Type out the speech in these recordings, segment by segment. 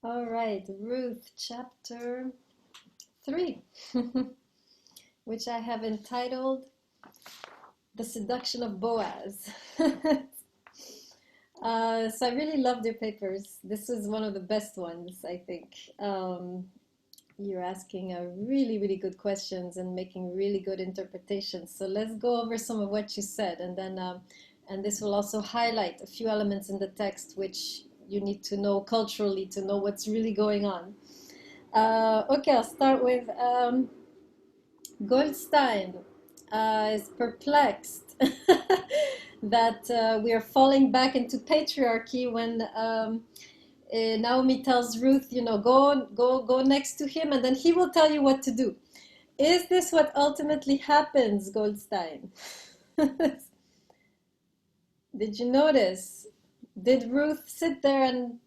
All right, Ruth chapter 3, which I have entitled The Seduction of Boaz. So I really loved your papers. This is one of the best ones, I think. You're asking really, really good questions and making really good interpretations. So let's go over some of what you said, and then and this will also highlight a few elements in the text which you need to know culturally to know what's really going on. Okay, I'll start with Goldstein is perplexed that we are falling back into patriarchy when Naomi tells Ruth, go next to him, and then he will tell you what to do. Is this what ultimately happens, Goldstein? Did you notice? Did Ruth sit there and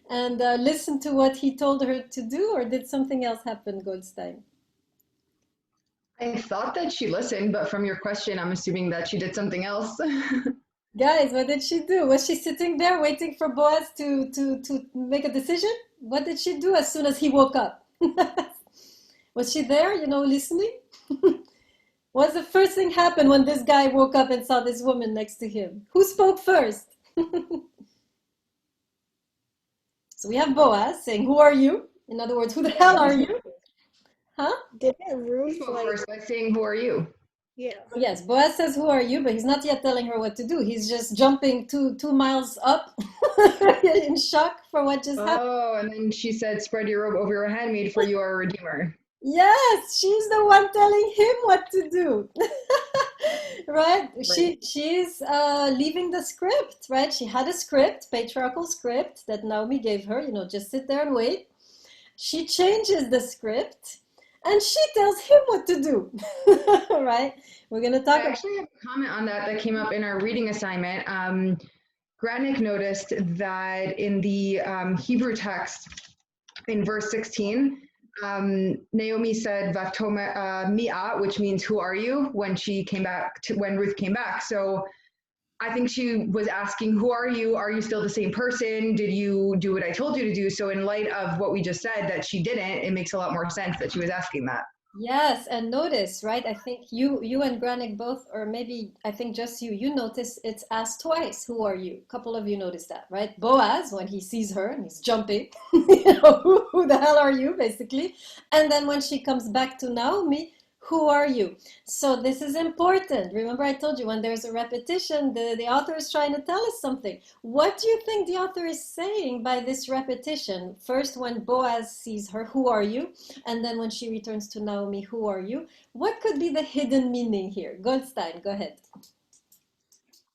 and listen to what he told her to do, or did something else happen, Goldstein? I thought that she listened, but from your question, I'm assuming that she did something else. Guys, what did she do? Was she sitting there waiting for Boaz to make a decision? What did she do as soon as he woke up? Was she there, listening? What's the first thing happened when this guy woke up and saw this woman next to him? Who spoke first? So we have Boaz saying, "Who are you?" In other words, who the hell are you? Huh? Didn't He Ruth spoke first by saying, "Who are you?" yeah. Yes, Boaz says, "Who are you?" But he's not yet telling her what to do. He's just jumping two miles up in shock for what just happened. Oh, and then she said, "Spread your robe over your head, made for you are a redeemer." Yes, she's the one telling him what to do. Right? Right. She's leaving the script, right? She had a script, patriarchal script that Naomi gave her, just sit there and wait. She changes the script and she tells him what to do. Right? We're going to I talk about. actually have a comment on that came up in our reading assignment. Granick noticed that in the Hebrew text, in verse 16, Naomi said "Vaftoma mia," which means "Who are you?" when Ruth came back. So I think she was asking, "Who are you? Are you still the same person? Did you do what I told you to do?" So in light of what we just said that she didn't, it makes a lot more sense that she was asking that. Yes, and notice, right? I think you and Granik both, or maybe I think just you notice it's asked twice. Who are you? A couple of you noticed that, right? Boaz, when he sees her and he's jumping, who the hell are you, basically? And then when she comes back to Naomi, who are you? So this is important. Remember, I told you when there's a repetition, the author is trying to tell us something. What do you think the author is saying by this repetition? First, when Boaz sees her, who are you? And then when she returns to Naomi, who are you? What could be the hidden meaning here? Goldstein, go ahead.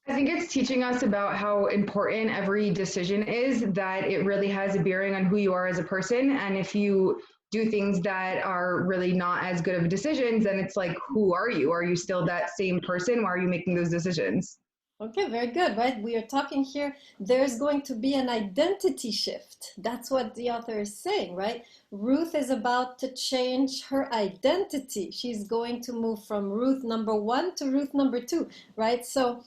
I think it's teaching us about how important every decision is, that it really has a bearing on who you are as a person. And if you do things that are really not as good of decisions, then it's like, who are you? Are you still that same person? Why are you making those decisions? Okay, very good, right? We are talking here, there's going to be an identity shift. That's what the author is saying, right? Ruth is about to change her identity. She's going to move from Ruth number one to Ruth number two, right? So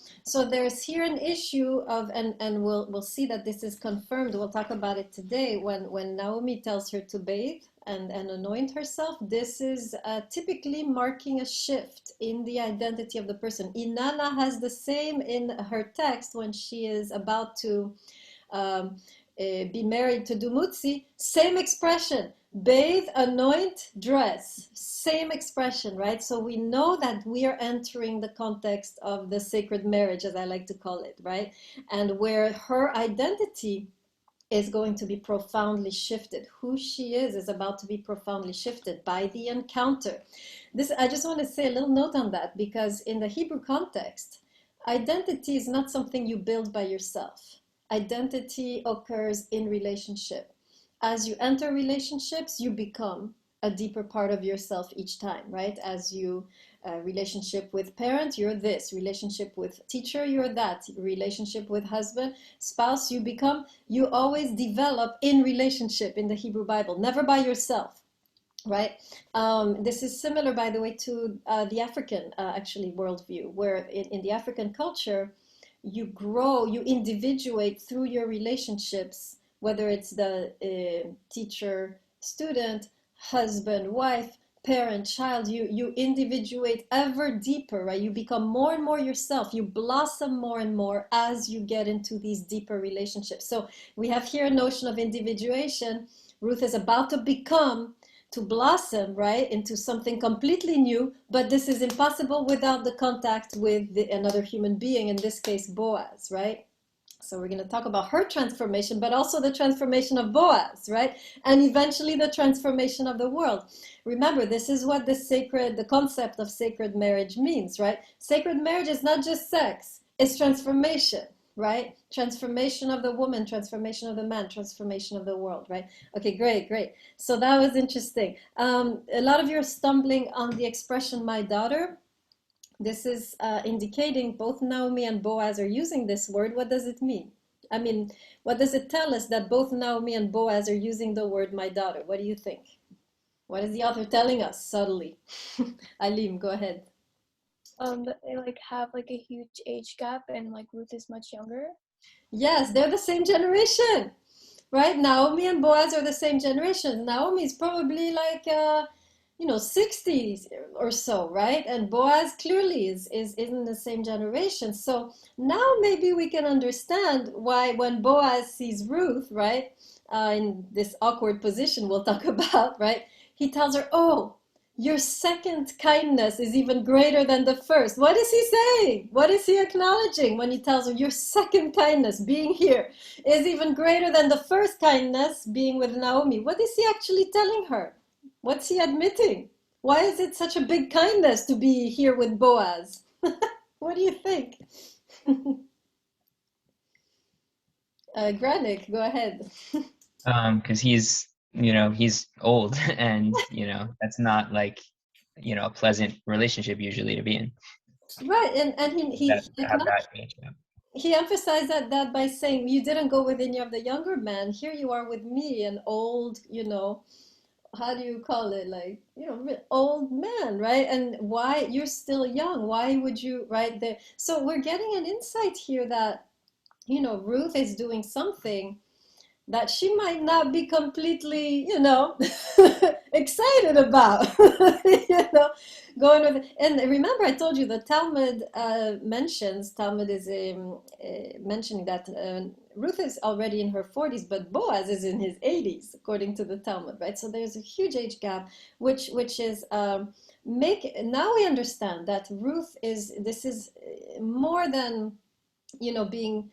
there's here an issue of, and we'll see that this is confirmed. We'll talk about it today when Naomi tells her to bathe and anoint herself. This is typically marking a shift in the identity of the person. Inanna has the same in her text when she is about to be married to Dumutzi. Same expression: bathe, anoint, dress. Same expression, right? So we know that we are entering the context of the sacred marriage, as I like to call it, right? And where her identity is going to be profoundly shifted. Who she is about to be profoundly shifted by the encounter. This, I just want to say a little note on that, because in the Hebrew context, identity is not something you build by yourself. Identity occurs in relationship. As you enter relationships, you become a deeper part of yourself each time, right? As you relationship with parent, you're this. Relationship with teacher, you're that. Relationship with husband, spouse, you always develop in relationship in the Hebrew Bible, never by yourself, right? This is similar, by the way, to the African actually worldview, where in the African culture, you grow, you individuate through your relationships whether it's the teacher, student, husband, wife, parent, child, you individuate ever deeper, right? You become more and more yourself. You blossom more and more as you get into these deeper relationships. So we have here a notion of individuation. Ruth is about to become, to blossom, right, into something completely new, but this is impossible without the contact with another human being, in this case, Boaz, right? So we're going to talk about her transformation, but also the transformation of Boaz, right? And eventually the transformation of the world. Remember, this is what the concept of sacred marriage means, right? Sacred marriage is not just sex, it's transformation, right? Transformation of the woman, transformation of the man, transformation of the world, right? Okay, great, great. So that was interesting. A lot of you are stumbling on the expression, my daughter. This is indicating both Naomi and Boaz are using this word. What does it mean? I mean, what does it tell us that both Naomi and Boaz are using the word my daughter? What do you think? What is the author telling us subtly? Alim, go ahead. That they like have like a huge age gap and like Ruth is much younger. Yes, they're the same generation, right? Naomi and Boaz are the same generation. Naomi is probably like 60s or so, right? And Boaz clearly is in the same generation. So now maybe we can understand why when Boaz sees Ruth, right, in this awkward position we'll talk about, right, he tells her, oh, your second kindness is even greater than the first. What is he saying? What is he acknowledging when he tells her your second kindness, being here, is even greater than the first kindness, being with Naomi? What is he actually telling her? What's he admitting? Why is it such a big kindness to be here with Boaz? What do you think? Granik, go ahead. Because he's old, and that's not like a pleasant relationship usually to be in. Right, and Have that age gap. he emphasized that by saying you didn't go with any of the younger men. Here you are with me, an old, how do you call it, like old man, right? And why you're still young, why would you, right there? So we're getting an insight here that Ruth is doing something that she might not be completely excited about. Going with it. And remember, I told you the Talmud Talmud is mentioning that Ruth is already in her 40s, but Boaz is in his 80s, according to the Talmud, right? So there's a huge age gap, which is now we understand that Ruth is more than being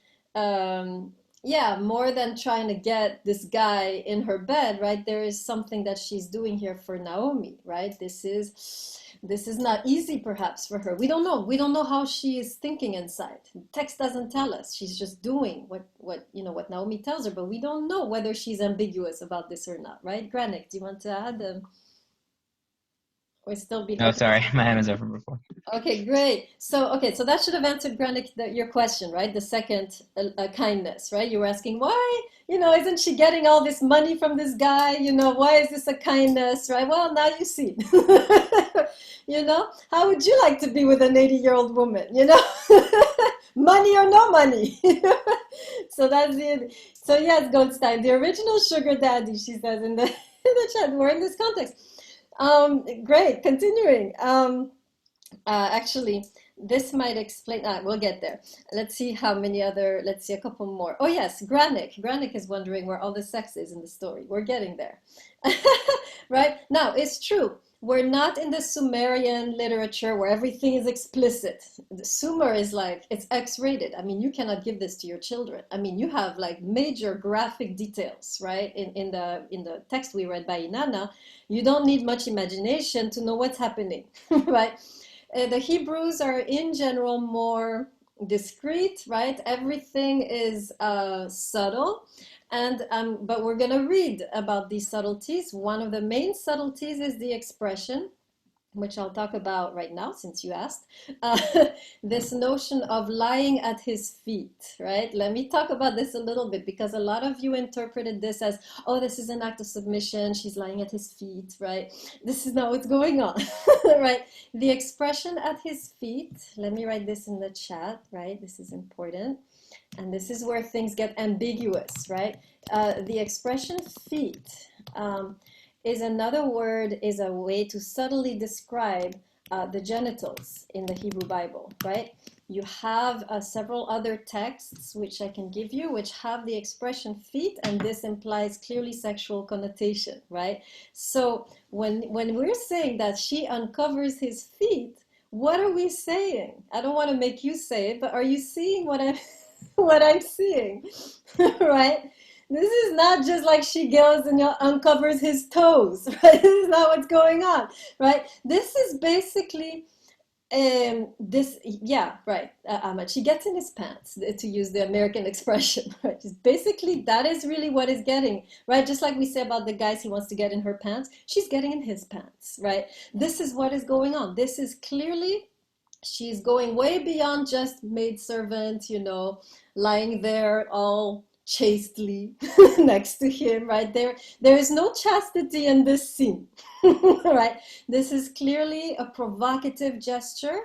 more than trying to get this guy in her bed, right? There is something that she's doing here for Naomi, right? This is not easy perhaps for her. We don't know how she is thinking inside. The text doesn't tell us. She's just doing what Naomi tells her, but we don't know whether she's ambiguous about this or not, right? Granik, do you want to add? Or still be? No, okay. Sorry, my hand was over before. Okay, great. So that should have answered, Granik, your question, right? The second kindness, right? You were asking why, isn't she getting all this money from this guy? Why is this a kindness, right? Well, now you see. How would you like to be with an 80-year-old woman? Money or no money? So that's it. So yes, Goldstein, the original sugar daddy, she says in the chat. We're in this context. Great. Continuing. Actually, this might explain. We'll get there. Let's see let's see a couple more. Oh yes, Granik. Granik is wondering where all the sex is in the story. We're getting there. Right? Now, it's true. We're not in the Sumerian literature where everything is explicit. The Sumer is like, it's X-rated. I mean, you cannot give this to your children. I mean, you have like major graphic details, right? In the text we read by Inanna, you don't need much imagination to know what's happening, right? The Hebrews are in general more discreet, right? Everything is subtle. And but we're going to read about these subtleties. One of the main subtleties is the expression, which I'll talk about right now since you asked, this notion of lying at his feet, right? Let me talk about this a little bit, because a lot of you interpreted this as, oh, this is an act of submission, she's lying at his feet, right? This is not what's going on, right? The expression at his feet, let me write this in the chat, right? This is important. And this is where things get ambiguous, right? the expression feet is another word, is a way to subtly describe the genitals in the Hebrew Bible, right? You have several other texts which I can give you, which have the expression feet, and this implies clearly sexual connotation, right? So when we're saying that she uncovers his feet, what are we saying? I don't want to make you say it, but are you seeing what I'm what I'm seeing, right? This is not just like she goes and uncovers his toes, right? This is not what's going on, right? This is basically this, yeah, right. Ahmad, she gets in his pants, to use the American expression, right? Just basically, that is really what is getting, right? Just like we say about the guys, he wants to get in her pants, she's getting in his pants, right? This is what is going on. This is clearly, she's going way beyond just maidservant, lying there all chastely next to him, right? There is no chastity in this scene, right? This is clearly a provocative gesture.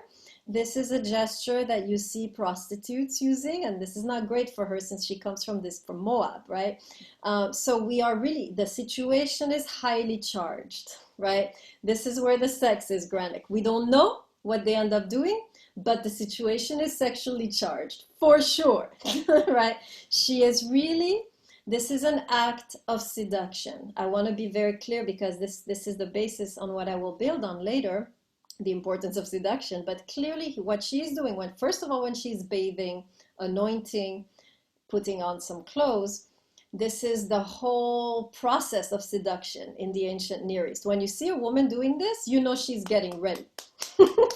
This is a gesture that you see prostitutes using, and this is not great for her since she comes from Moab, right? So we are really, the situation is highly charged, right? This is where the sex is, Granick. We don't know what they end up doing, but the situation is sexually charged, for sure, right? She is really, this is an act of seduction. I want to be very clear because this is the basis on what I will build on later, the importance of seduction. But clearly what she's doing, when first of all, when she's bathing, anointing, putting on some clothes, this is the whole process of seduction in the ancient Near East. When you see a woman doing this, you know she's getting ready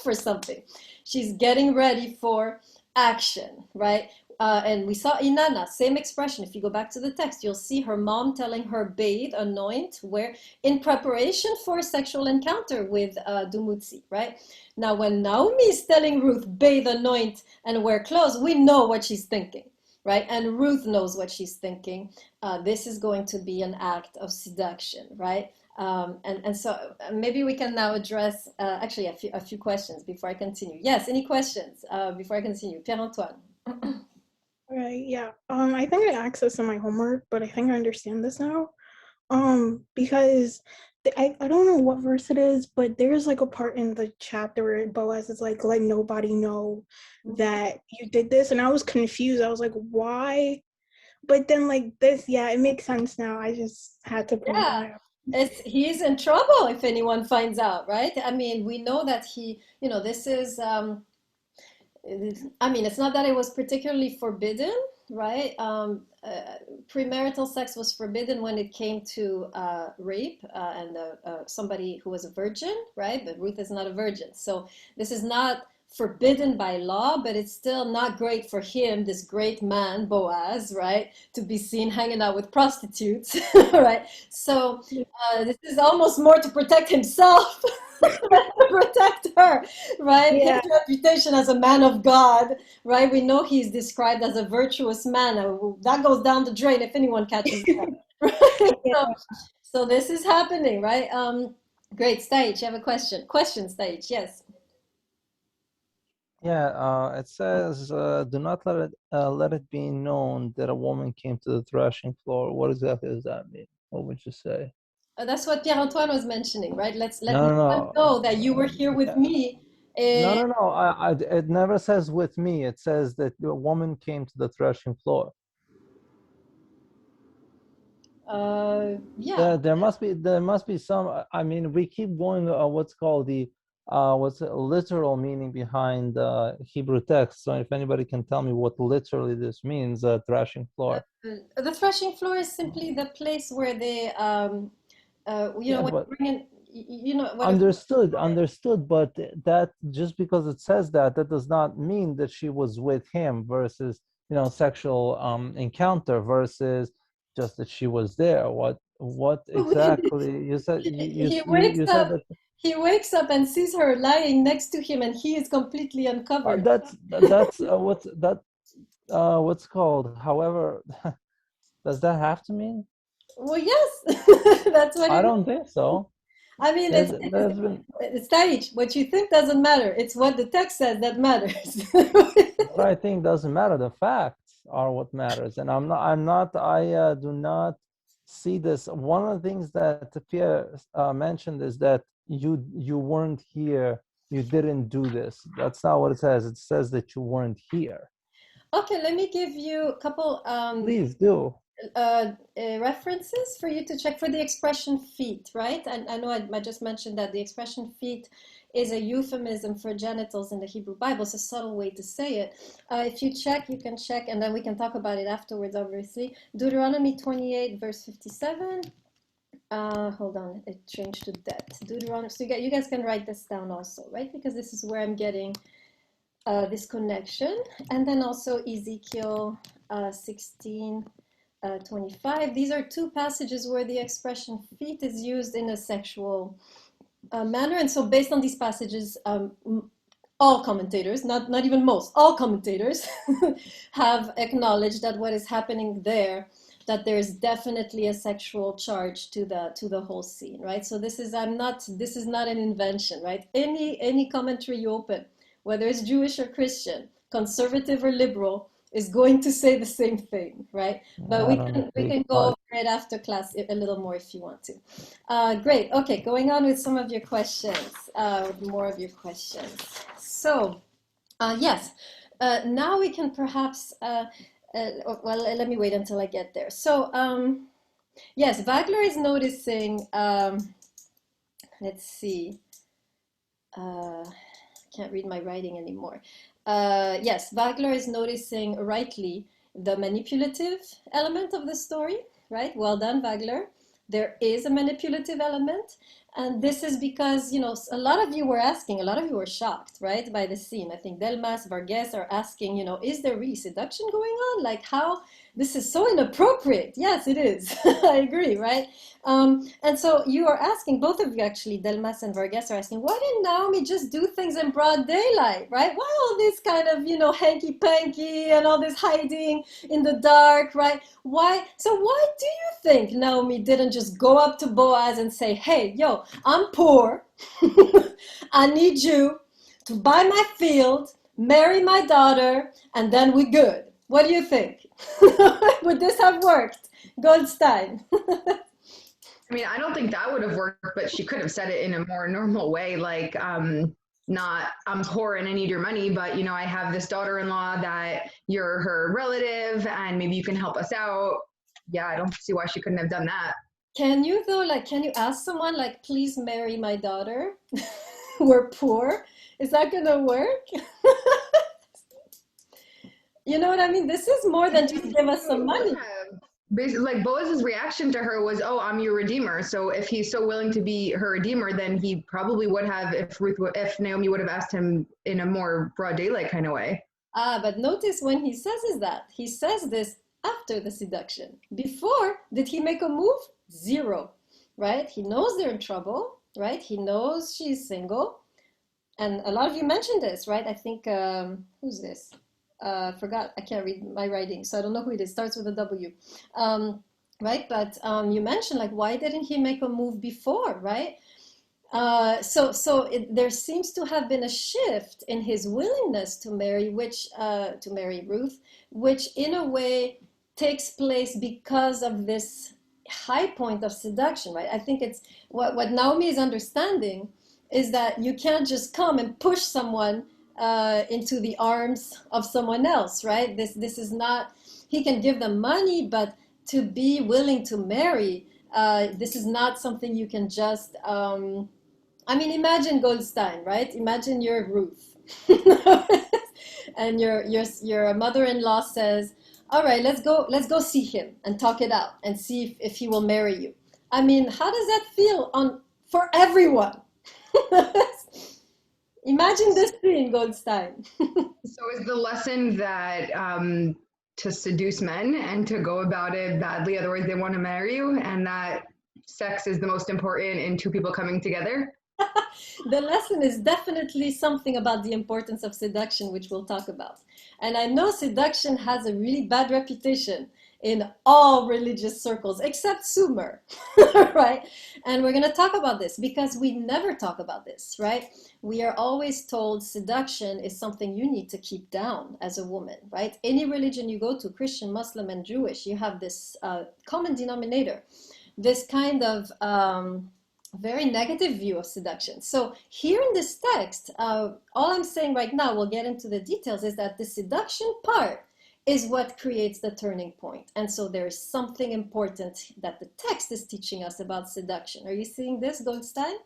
for something. She's getting ready for action, right? And we saw Inanna, same expression. If you go back to the text, you'll see her mom telling her bathe, anoint, where in preparation for a sexual encounter with Dumutzi, right? Now, when Naomi is telling Ruth, bathe, anoint, and wear clothes, we know what she's thinking, right? And Ruth knows what she's thinking. This is going to be an act of seduction, right? And so maybe we can now address actually a few questions before I continue. Yes, any questions before I continue? Pierre-Antoine. Right, yeah. I think I asked this in my homework, but I think I understand this now. Because I don't know what verse it is, but there's like a part in the chapter where Boaz is like, let nobody know that you did this. And I was confused. I was like, why? But then like this, yeah, it makes sense now. I just had to point that out. He's in trouble if anyone finds out, right? I mean, we know that this is, I mean, it's not that it was particularly forbidden, right? Premarital sex was forbidden when it came to rape and somebody who was a virgin, right? But Ruth is not a virgin. So this is not forbidden by law, but it's still not great for him, this great man, Boaz, right? To be seen hanging out with prostitutes, right? So this is almost more to protect himself than to protect her, right? Yeah. His reputation as a man of God, right? We know he's described as a virtuous man. That goes down the drain if anyone catches that, right? Yeah. So this is happening, right? Great, Stage, you have a question? Question, Stage, yes. Yeah, it says, "Do not let it be known that a woman came to the threshing floor." What exactly does that mean? What would you say? That's what Pierre-Antoine was mentioning, right? Let No, no one no, know that you were here with me. no. It never says with me. It says that a woman came to the threshing floor. Yeah. There must be some. I mean, we keep going. What's called the what's a literal meaning behind Hebrew text. So if anybody can tell me what literally this means, threshing floor. The threshing floor is simply the place where they, Yeah, when but you bring in, what understood. But that just because it says that, that does not mean that she was with him versus sexual encounter versus just that she was there. What exactly you said? he wakes You said up. that. He wakes up and sees her lying next to him, and he is completely uncovered. That's what's called. However, does that have to mean? Well, yes, that's what I it is. don't think so. I mean, There's been it's Stage. What you think doesn't matter. It's what the text says that matters. what I think doesn't matter. The facts. are what matters. And I do not see this. One of the things that Pierre mentioned is that you weren't here, you didn't do this. That's not what it says. It says that you weren't here. Okay, let me give you a couple Please do. references for you to check for the expression feet, right? And I know I just mentioned that the expression feet is a euphemism for genitals in the Hebrew Bible. It's a subtle way to say it. If you check, you can check, and then we can talk about it afterwards, obviously. Deuteronomy 28, verse 57. Hold on, it changed to that. Deuteronomy. So you guys can write this down also, right? Because this is where I'm getting this connection. And then also Ezekiel 16, 25. These are two passages where the expression feet is used in a sexual manner. And so based on these passages, all commentators, not even most, all commentators have acknowledged that what is happening there, that there is definitely a sexual charge to the whole scene, right? So this is not an invention, right? Any commentary you open, whether it's Jewish or Christian, conservative or liberal, is going to say the same thing, right? But we can go over it after class a little more if you want to. Great. Okay, going on with some of your questions, more of your questions. So, yes, now we can perhaps, well, let me wait until I get there. So, yes, Wagner is noticing, let's see, can't read my writing anymore. Yes, Wagner is noticing rightly the manipulative element of the story, right? Well done, Wagner. There is a manipulative element. And this is because, a lot of you were asking, a lot of you were shocked, right, by the scene. I think Delmas, Vargas are asking, is there really seduction going on? Like how, this is so inappropriate. Yes, it is. I agree, right? And so you are asking, both of you actually, Delmas and Vargas are asking, why didn't Naomi just do things in broad daylight, right? Why all this kind of, hanky-panky and all this hiding in the dark, right? Why do you think Naomi didn't just go up to Boaz and say, hey, yo, I'm poor. I need you to buy my field, marry my daughter, and then we're good. What do you think? Would this have worked? Goldstein. I mean, I don't think that would have worked, but she could have said it in a more normal way, like, not I'm poor and I need your money, but I have this daughter-in-law that you're her relative and maybe you can help us out. Yeah, I don't see why she couldn't have done that. Can you though, can you ask someone please marry my daughter? We're poor. Is that gonna work? You know what I mean? This is more than just give us some money. Basically, like Boaz's reaction to her was, "Oh, I'm your redeemer." So if he's so willing to be her redeemer, then he probably would have if Naomi would have asked him in a more broad daylight kind of way. But notice when he says he says this after the seduction. Before, did he make a move? Zero, right? He knows they're in trouble, right? He knows she's single. And a lot of you mentioned this, right? I think, who's this? Forgot, I can't read my writing, so I don't know who it is. Starts with a W, right? But you mentioned, why didn't he make a move before, right? There seems to have been a shift in his willingness to marry, to marry Ruth, which in a way takes place because of this high point of seduction, right? I think it's what Naomi is understanding is that you can't just come and push someone into the arms of someone else, right? This is not, he can give them money, but to be willing to marry, this is not something you can just, imagine Goldstein, right? Imagine you're Ruth. And your mother-in-law says, all right, let's go see him and talk it out and see if he will marry you. I mean, how does that feel for everyone? Imagine this scene, Goldstein. So is the lesson that to seduce men and to go about it badly, otherwise they want to marry you, and that sex is the most important in two people coming together? The lesson is definitely something about the importance of seduction, which we'll talk about. And I know seduction has a really bad reputation in all religious circles except Sumer, right? And we're going to talk about this because we never talk about this, right? We are always told seduction is something you need to keep down as a woman, right? Any religion you go to, Christian, Muslim, and Jewish, you have this common denominator, this kind of very negative view of seduction. So here in this text, all I'm saying right now, we'll get into the details, is that the seduction part is what creates the turning point. And so there is something important that the text is teaching us about seduction. Are you seeing this, Goldstein?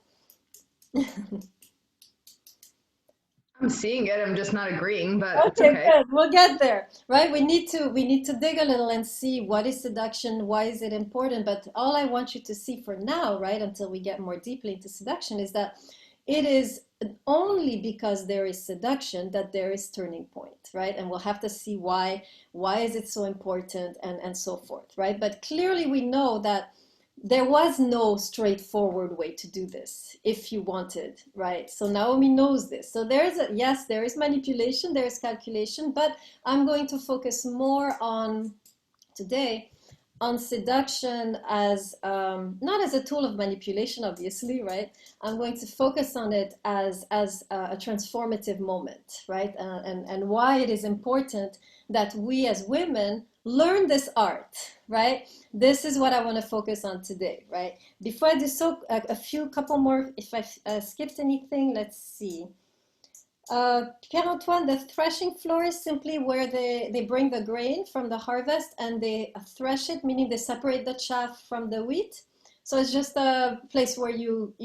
I'm seeing it. I'm just not agreeing, but it's Okay, okay. good. We'll get there, right? We need to dig a little and see what is seduction, why is it important. But all I want you to see for now, right, until we get more deeply into seduction, is that it is only because there is seduction that there is turning point, right? And we'll have to see why is it so important, and so forth, right? But clearly we know that there was no straightforward way to do this if you wanted, right? So Naomi knows this. So yes, there is manipulation, there is calculation, but I'm going to focus more on today on seduction as not as a tool of manipulation, obviously, right? I'm going to focus on it as a transformative moment, right? And why it is important that we as women learn this art, right? This is what I want to focus on today, right? Before I do so, couple more, if I skipped anything, let's see. Pierre-Antoine, the threshing floor is simply where they bring the grain from the harvest and they thresh it, meaning they separate the chaff from the wheat. So it's just a place where you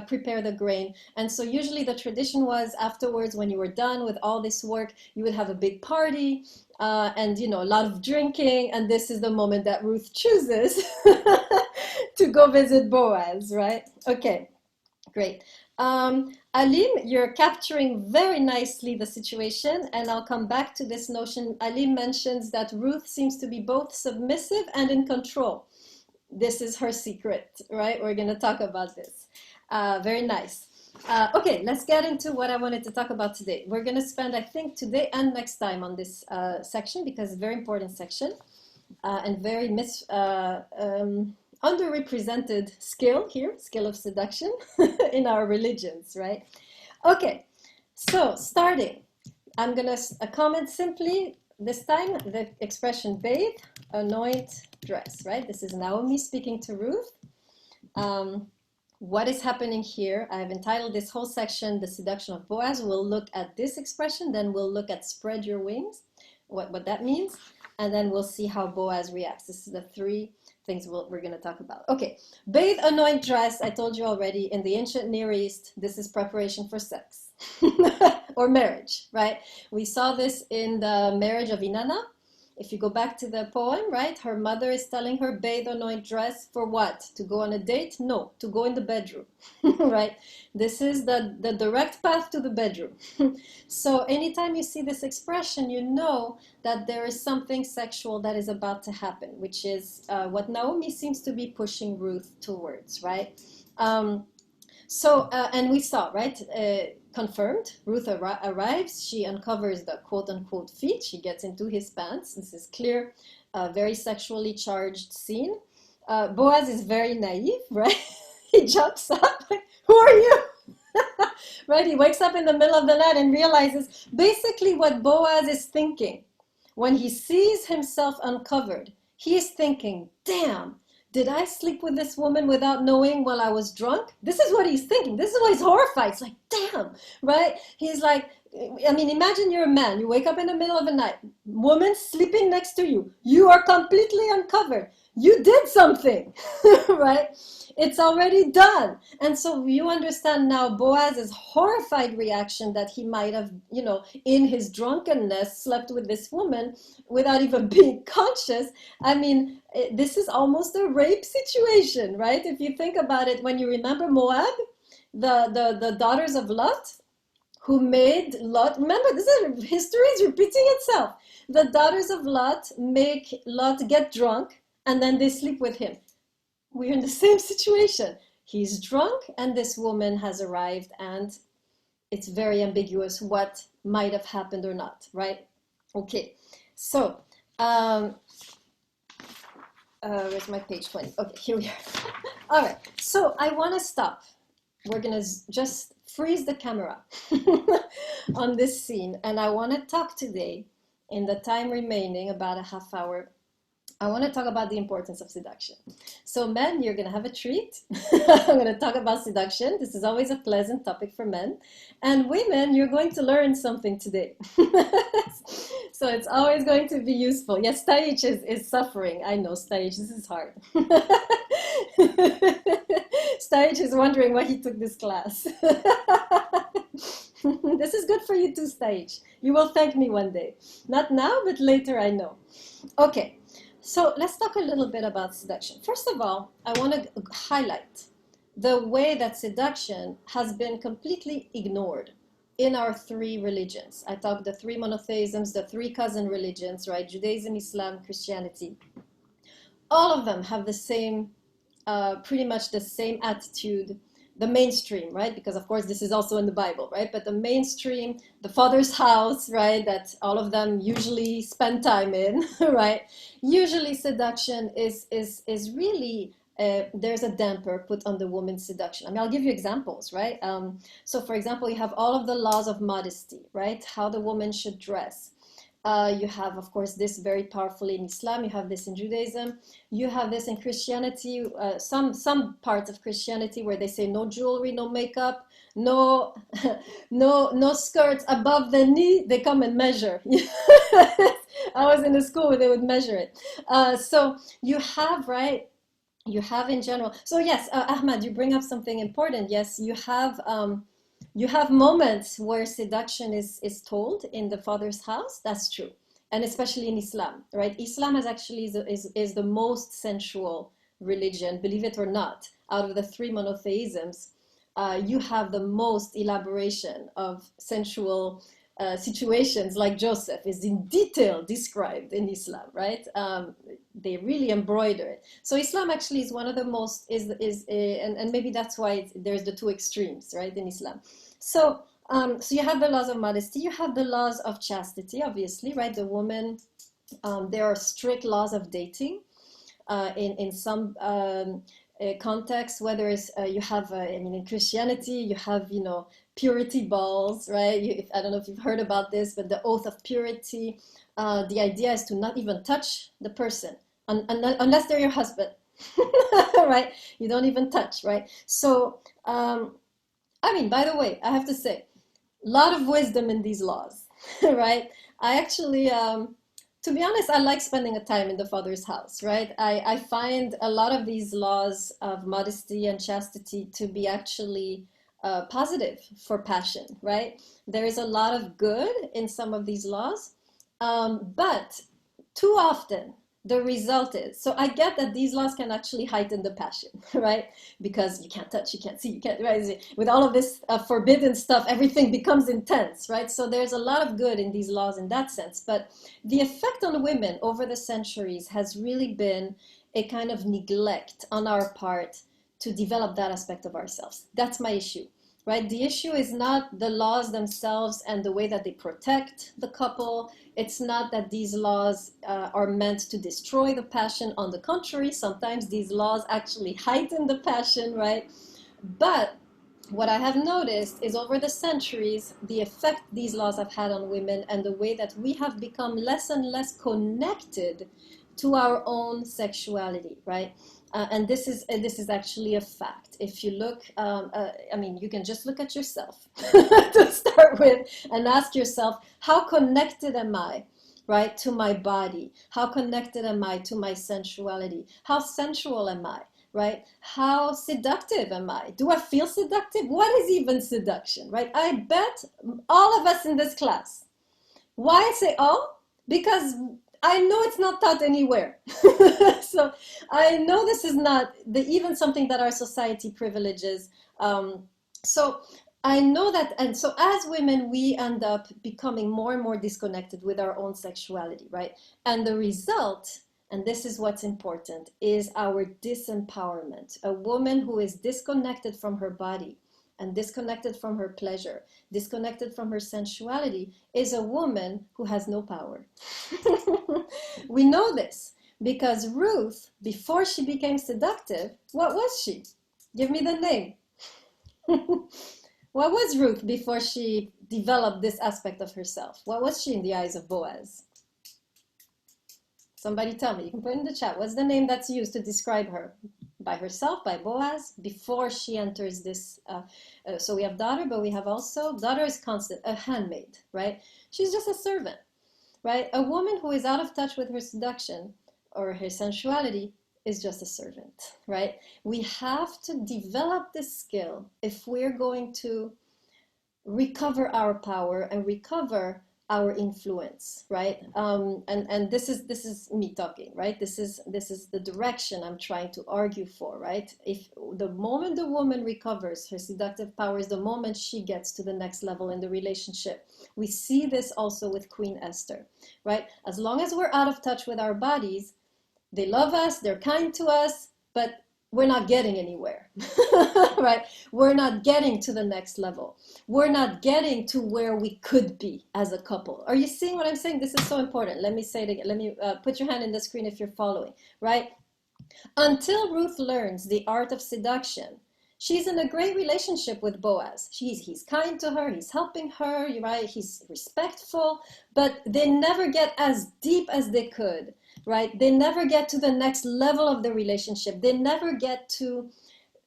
prepare the grain. And so usually the tradition was afterwards, when you were done with all this work, you would have a big party and a lot of drinking. And this is the moment that Ruth chooses to go visit Boaz, right? Okay, great. Alim, you're capturing very nicely the situation, and I'll come back to this notion. Alim mentions that Ruth seems to be both submissive and in control. This is her secret, right? We're going to talk about this. Very nice. Okay, let's get into what I wanted to talk about today. We're going to spend, I think, today and next time on this section because it's a very important section and very underrepresented skill of seduction in our religions, right? Okay, so starting, I'm gonna comment simply this time the expression bathe, anoint, dress, right? This is Naomi speaking to Ruth. What is happening here? I've entitled this whole section, The Seduction of Boaz. We'll look at this expression, then we'll look at spread your wings, what that means, and then we'll see how Boaz reacts. This is the three things we're going to talk about. Okay, bathe, anoint, dress. I told you already, in the ancient Near East, this is preparation for sex or marriage, right? We saw this in the marriage of Inanna. If you go back to the poem, right, her mother is telling her bathe, anoint, dress for what? To go on a date? No, to go in the bedroom, right? This is the direct path to the bedroom. So anytime you see this expression, you know that there is something sexual that is about to happen, which is what Naomi seems to be pushing Ruth towards, right? And we saw, right, confirmed, Ruth arrives, she uncovers the quote-unquote feet, she gets into his pants. This is clear, very sexually charged scene. Boaz is very naive, right? He jumps up, like, who are you? Right, he wakes up in the middle of the night and realizes basically what Boaz is thinking. When he sees himself uncovered, he is thinking, damn, did I sleep with this woman without knowing while I was drunk? This is what he's thinking. This is why he's horrified. It's like, damn, right? He's like, I mean, imagine you're a man. You wake up in the middle of the night, woman sleeping next to you. You are completely uncovered. You did something, right? It's already done. And so you understand now Boaz's horrified reaction that he might have, in his drunkenness, slept with this woman without even being conscious. I mean, this is almost a rape situation, right? If you think about it, when you remember Moab, the daughters of Lot, who made Lot, remember, history is repeating itself. The daughters of Lot make Lot get drunk and then they sleep with him. We're in the same situation. He's drunk and this woman has arrived and it's very ambiguous what might have happened or not, right? Okay, so Where's my page 20? Okay, here we are. All right, so I want to stop. We're going to just freeze the camera on this scene. And I want to talk today, in the time remaining, about a half hour, I want to talk about the importance of seduction. So men, you're going to have a treat. I'm going to talk about seduction. This is always a pleasant topic for men. And women, you're going to learn something today. So it's always going to be useful. Yes, Taich is suffering. I know, Taich, this is hard. Taich is wondering why he took this class. This is good for you too, Taich. You will thank me one day. Not now, but later, I know. Okay. So let's talk a little bit about seduction. First of all, I want to highlight the way that seduction has been completely ignored in our three religions. I talked the three monotheisms, the three cousin religions, right? Judaism, Islam, Christianity. All of them have the same, pretty much the same attitude, the mainstream, right? Because of course this is also in the Bible, right? But the mainstream, the Father's house, right? That all of them usually spend time in, right? Usually seduction is really, there's a damper put on the woman's seduction. I mean, I'll give you examples, right? So for example, you have all of the laws of modesty, right? How the woman should dress. You have, of course, this very powerfully in Islam. You have this in Judaism. You have this in Christianity. Some parts of Christianity where they say no jewelry, no makeup, no no skirts above the knee. They come and measure. I was in a school where they would measure it. So you have, right? You have in general. So yes, Ahmad, you bring up something important. Yes, you have moments where seduction is told in the Father's house. That's true. And especially in Islam, right? Islam is actually is the most sensual religion, believe it or not. Out of the three monotheisms, you have the most elaboration of sensual situations, like Joseph is in detail described in Islam, right? They really embroider it. So Islam actually is one of the most, and maybe that's why there's the two extremes, right, in Islam. So, so you have the laws of modesty, you have the laws of chastity, obviously, right? The woman, there are strict laws of dating in some contexts, whether it's you have, I mean, in Christianity, you have, you know, purity balls, right? I don't know if you've heard about this, but the oath of purity, the idea is to not even touch the person unless they're your husband, right? You don't even touch, right? So, I mean, by the way, I have to say, a lot of wisdom in these laws, right? I actually, to be honest, I like spending a time in the Father's house, right? I find a lot of these laws of modesty and chastity to be actually positive for passion, right? There is a lot of good in some of these laws, but too often the result is, so I get that these laws can actually heighten the passion, right? Because you can't touch, you can't see, you can't, right? With all of this forbidden stuff, everything becomes intense, right? So there's a lot of good in these laws in that sense, but the effect on women over the centuries has really been a kind of neglect on our part to develop that aspect of ourselves. That's my issue. Right? The issue is not the laws themselves and the way that they protect the couple. It's not that these laws are meant to destroy the passion. On the contrary, sometimes these laws actually heighten the passion, right? But what I have noticed is over the centuries, the effect these laws have had on women and the way that we have become less and less connected to our own sexuality, right? And this is actually a fact. If you look, I mean, you can just look at yourself to start with and ask yourself, how connected am I, right, to my body? How connected am I to my sensuality? How sensual am I, right? How seductive am I? Do I feel seductive? What is even seduction, right? I bet all of us in this class. Why I say all? Because I know it's not taught anywhere. So I know this is not even something that our society privileges. So I know that, and so as women, we end up becoming more and more disconnected with our own sexuality, right? And the result, and this is what's important, is our disempowerment. A woman who is disconnected from her body and disconnected from her pleasure, disconnected from her sensuality, is a woman who has no power. We know this, Because Ruth, before she became seductive, what was she? Give me the name. What was Ruth before she developed this aspect of herself? What was she in the eyes of Boaz? Somebody tell me. You can put it in the chat. What's the name that's used to describe her? By herself, by Boaz, before she enters this. So we have daughter, but we have also, daughter is constant, a handmaid, right? She's just a servant, right? A woman who is out of touch with her seduction or her sensuality is just a servant, right? We have to develop this skill if we're going to recover our power and recover our influence, right? And this is me talking, right? This is the direction I'm trying to argue for, right? If the moment the woman recovers her seductive powers, the moment she gets to the next level in the relationship. We see this also with Queen Esther, right? As long as we're out of touch with our bodies, they love us, they're kind to us, but we're not getting anywhere, right? We're not getting to the next level. We're not getting to where we could be as a couple. Are you seeing what I'm saying? This is so important. Let me say it again. Let me put your hand in the screen if you're following, right? Until Ruth learns the art of seduction, she's in a great relationship with Boaz. He's kind to her, he's helping her, right? He's respectful, but they never get as deep as they could, right? They never get to the next level of the relationship. They never get to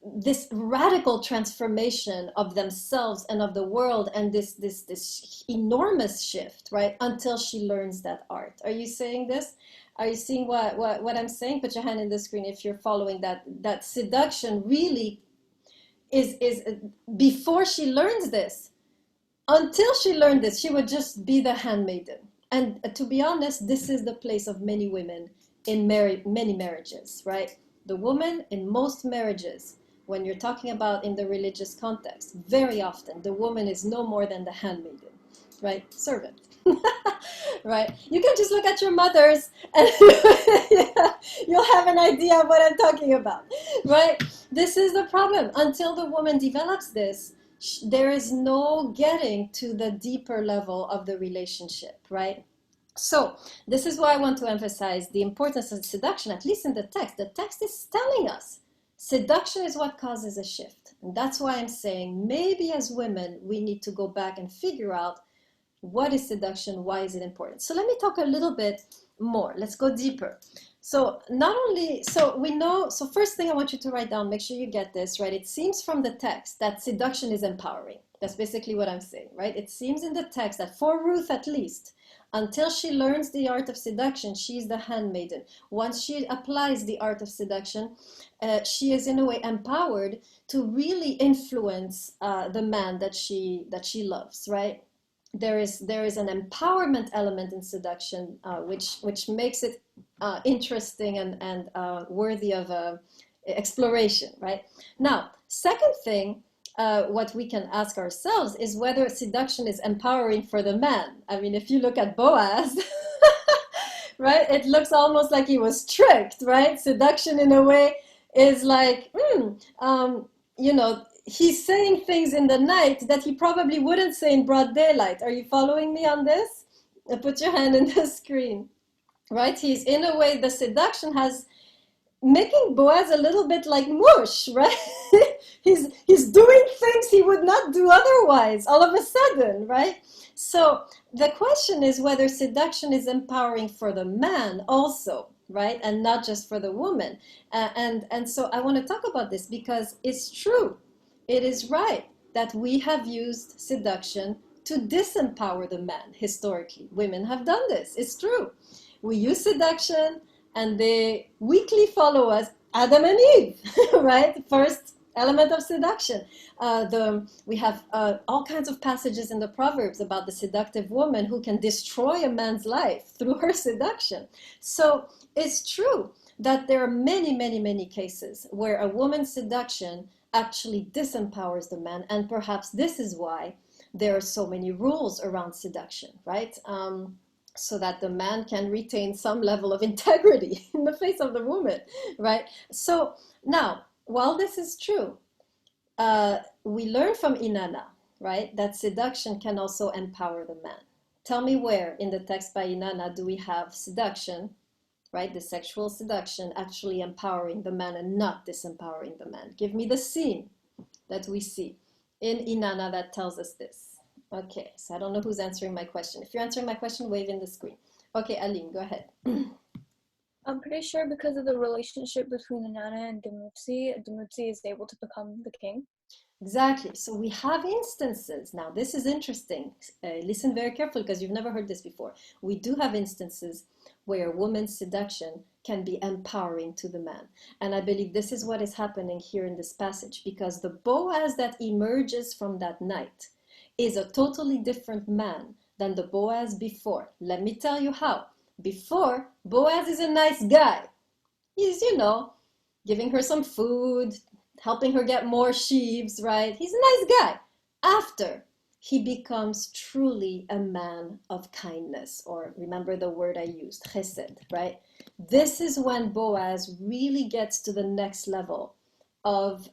this radical transformation of themselves and of the world, and this enormous shift, right? Until she learns that art. Are you saying this? Are you seeing what I'm saying? Put your hand in the screen if you're following that seduction really is before she learns this. Until she learned this, she would just be the handmaiden. And to be honest, this is the place of many women in many marriages, right? The woman in most marriages, when you're talking about in the religious context, very often the woman is no more than the handmaiden, right? Servant. Right? You can just look at your mothers and yeah, you'll have an idea of what I'm talking about, right? This is the problem. Until the woman develops this, there is no getting to the deeper level of the relationship, right? So this is why I want to emphasize the importance of seduction, at least in the text. The text is telling us seduction is what causes a shift. And that's why I'm saying maybe as women, we need to go back and figure out what is seduction, why is it important. So let me talk a little bit more. Let's go deeper. So not only, so we know, so first thing I want you to write down, make sure you get this, right? It seems from the text that seduction is empowering. That's basically what I'm saying, right? It seems in the text that for Ruth at least, until she learns the art of seduction, she's the handmaiden. Once she applies the art of seduction, she is in a way empowered to really influence the man that she loves, right? There is an empowerment element in seduction, which makes it interesting and worthy of exploration, right? Now, second thing, what we can ask ourselves is whether seduction is empowering for the man. I mean, if you look at Boaz, right, it looks almost like he was tricked, right? Seduction in a way is like, you know, he's saying things in the night that he probably wouldn't say in broad daylight. Are you following me on this? Put your hand in the screen, right? He's in a way, the seduction has making Boaz a little bit like mush, right? he's doing things he would not do otherwise all of a sudden, right? So the question is whether seduction is empowering for the man also, right? And not just for the woman. And so I want to talk about this because it's true. It is right that we have used seduction to disempower the man historically. Women have done this. It's true. We use seduction and they weakly follow us, Adam and Eve, right? First element of seduction. We have all kinds of passages in the Proverbs about the seductive woman who can destroy a man's life through her seduction. So it's true that there are many, many, many cases where a woman's seduction actually disempowers the man, and perhaps this is why there are so many rules around seduction, right? So that the man can retain some level of integrity in the face of the woman, right? So now, while this is true, we learn from Inanna, right, that seduction can also empower the man. Tell me where in the text by Inanna do we have seduction right? The sexual seduction actually empowering the man and not disempowering the man. Give me the scene that we see in Inanna that tells us this. Okay, so I don't know who's answering my question. If you're answering my question, wave in the screen. Okay, Aline, go ahead. I'm pretty sure because of the relationship between Inanna and Demutsi is able to become the king. Exactly. So we have instances. Now, this is interesting. Listen very carefully because you've never heard this before. We do have instances where woman's seduction can be empowering to the man. And I believe this is what is happening here in this passage, because the Boaz that emerges from that night is a totally different man than the Boaz before. Let me tell you how. Before, Boaz is a nice guy. He's, giving her some food, helping her get more sheaves, right? He's a nice guy. After, he becomes truly a man of kindness, or remember the word I used, chesed, right? This is when Boaz really gets to the next level of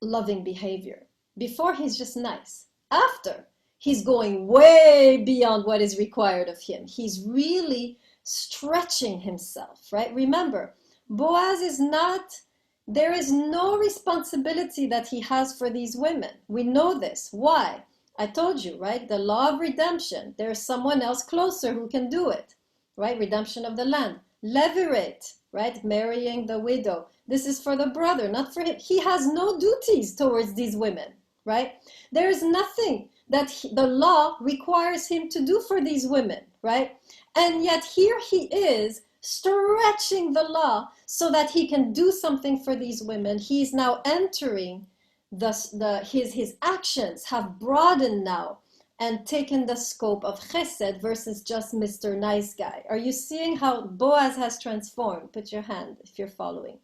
loving behavior. Before, he's just nice. After, he's going way beyond what is required of him. He's really stretching himself, right? Remember, Boaz is not, there is no responsibility that he has for these women. We know this. Why? I told you, right? The law of redemption. There's someone else closer who can do it, right? Redemption of the land. Levirate, right? Marrying the widow. This is for the brother, not for him. He has no duties towards these women, right? There is nothing that the law requires him to do for these women, right? And yet here he is stretching the law so that he can do something for these women. He's now entering his actions have broadened now and taken the scope of chesed versus just Mr. Nice Guy. Are you seeing how Boaz has transformed? Put your hand if you're following.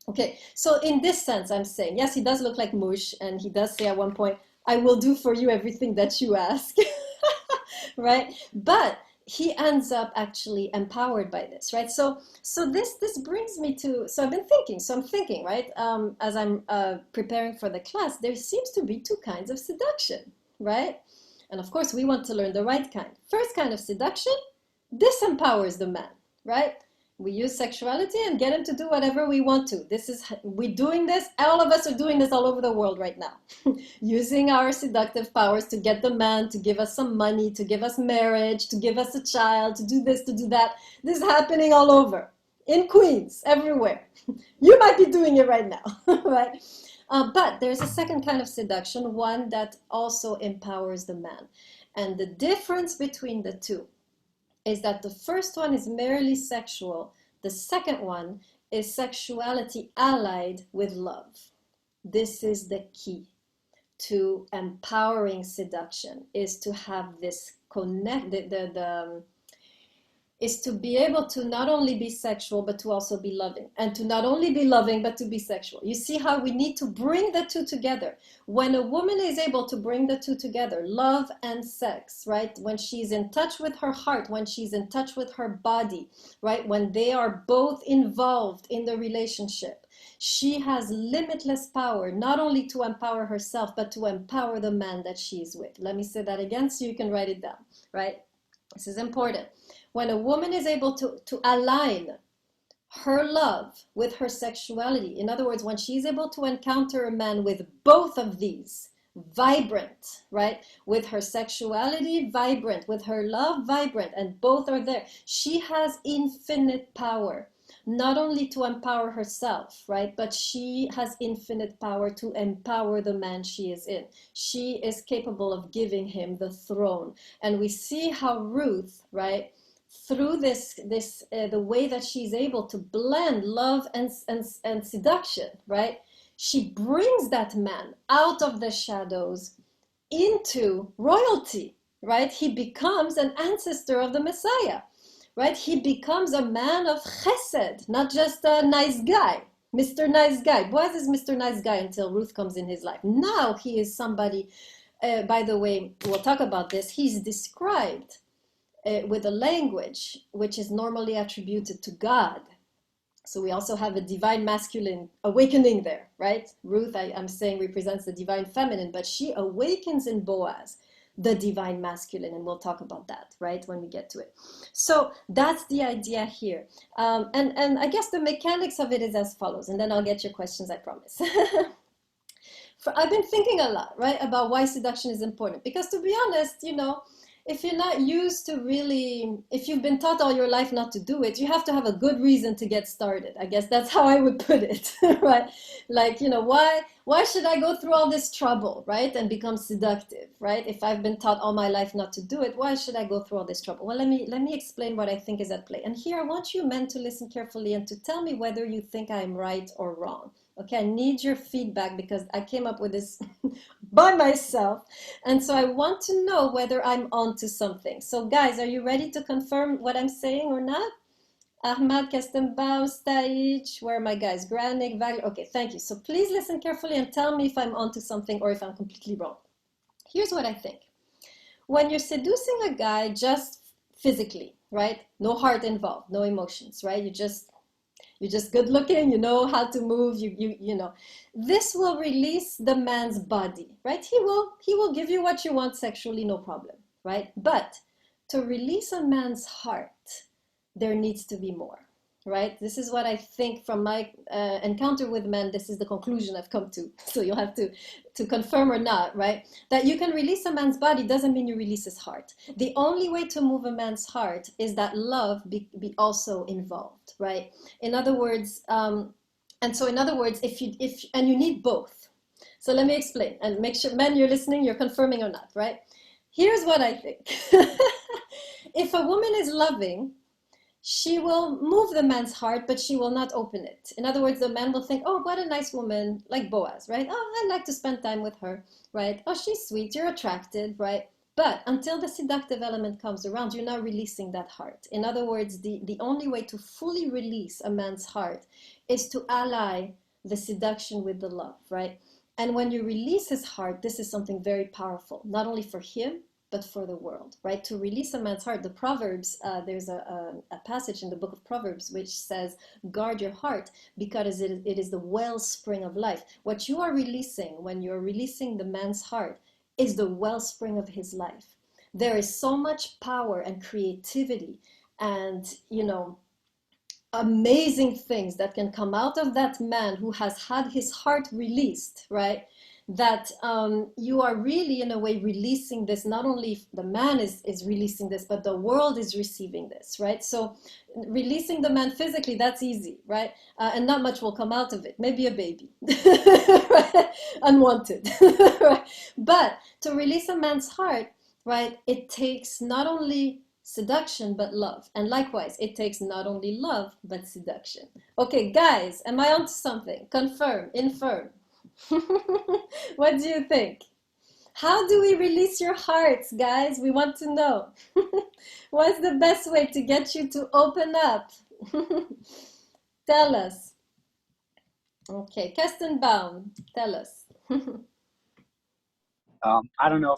Okay, so in this sense, I'm saying, yes, he does look like mush, and he does say at one point, I will do for you everything that you ask, right? But he ends up actually empowered by this, right? So this brings me to, so I'm thinking, right? As I'm preparing for the class, there seems to be two kinds of seduction, right? And of course, we want to learn the right kind. First kind of seduction, disempowers the man, right? We use sexuality and get him to do whatever we want to. We're doing this, all of us are doing this all over the world right now. Using our seductive powers to get the man to give us some money, to give us marriage, to give us a child, to do this, to do that. This is happening all over, in Queens, everywhere. You might be doing it right now, right? But there's a second kind of seduction, one that also empowers the man. And the difference between the two is that the first one is merely sexual. The second one is sexuality allied with love. This is the key to empowering seduction, is to have this is to be able to not only be sexual, but to also be loving, and to not only be loving, but to be sexual. You see how we need to bring the two together. When a woman is able to bring the two together, love and sex, right? When she's in touch with her heart, when she's in touch with her body, right? When they are both involved in the relationship, she has limitless power, not only to empower herself, but to empower the man that she is with. Let me say that again so you can write it down, right? This is important. When a woman is able to align her love with her sexuality, in other words, when she's able to encounter a man with both of these, vibrant, right? With her sexuality vibrant, with her love vibrant, and both are there, she has infinite power, not only to empower herself, right? But she has infinite power to empower the man she is in. She is capable of giving him the throne. And we see how Ruth, right? Through the way that she's able to blend love and seduction, right? She brings that man out of the shadows into royalty, right? He becomes an ancestor of the Messiah, right? He becomes a man of chesed, not just a nice guy, Mr. Nice Guy. Boaz is Mr. Nice Guy until Ruth comes in his life. Now he is somebody, by the way, we'll talk about this, he's described with a language which is normally attributed to God. So we also have a divine masculine awakening there, right? Ruth, I'm saying, represents the divine feminine, but she awakens in Boaz the divine masculine, and we'll talk about that, right, when we get to it. So that's the idea here. And I guess the mechanics of it is as follows, and then I'll get your questions, I promise. I've been thinking a lot, right, about why seduction is important. Because to be honest, if you're not used to really, if you've been taught all your life not to do it, you have to have a good reason to get started. I guess that's how I would put it, right? Like, why should I go through all this trouble, right, and become seductive, right? If I've been taught all my life not to do it, why should I go through all this trouble? Well, let me explain what I think is at play. And here I want you men to listen carefully and to tell me whether you think I'm right or wrong. Okay, I need your feedback because I came up with this by myself. And so I want to know whether I'm onto something. So guys, are you ready to confirm what I'm saying or not? Ahmad, Kestenbaum, Stage, where are my guys? Granik, Wagner. Okay, thank you. So please listen carefully and tell me if I'm onto something or if I'm completely wrong. Here's what I think. When you're seducing a guy just physically, right? No heart involved, no emotions, right? You're just good looking, you know how to move, you know. This will release the man's body, right? He will give you what you want sexually, no problem, right? But to release a man's heart, there needs to be more, right? This is what I think from my encounter with men. This is the conclusion I've come to. So you'll have to confirm or not, right? That you can release a man's body doesn't mean you release his heart. The only way to move a man's heart is that love be also involved, right? In other words, and you need both. So let me explain and make sure, men, you're listening, you're confirming or not, right? Here's what I think. If a woman is loving, she will move the man's heart, but she will not open it. In other words, the man will think, oh, what a nice woman, like Boaz, right? Oh, I'd like to spend time with her, right? Oh, she's sweet, you're attracted, right? But until the seductive element comes around, you're not releasing that heart. In other words, the only way to fully release a man's heart is to ally the seduction with the love, right? And when you release his heart, this is something very powerful, not only for him, but for the world, right? To release a man's heart, the Proverbs, there's a passage in the book of Proverbs which says, guard your heart because it is the wellspring of life. What you are releasing when you're releasing the man's heart is the wellspring of his life. There is so much power and creativity and, amazing things that can come out of that man who has had his heart released, right? That you are really, in a way, releasing this. Not only the man is releasing this, but the world is receiving this, right? So releasing the man physically, that's easy, right? And not much will come out of it. Maybe a baby, right? Unwanted, right? But to release a man's heart, right, it takes not only seduction, but love. And likewise, it takes not only love, but seduction. Okay, guys, am I onto something? Confirm, infirm. What do you think? How do we release your hearts, guys? We want to know. What's the best way to get you to open up? Tell us. Okay, Kestenbaum, tell us. I don't know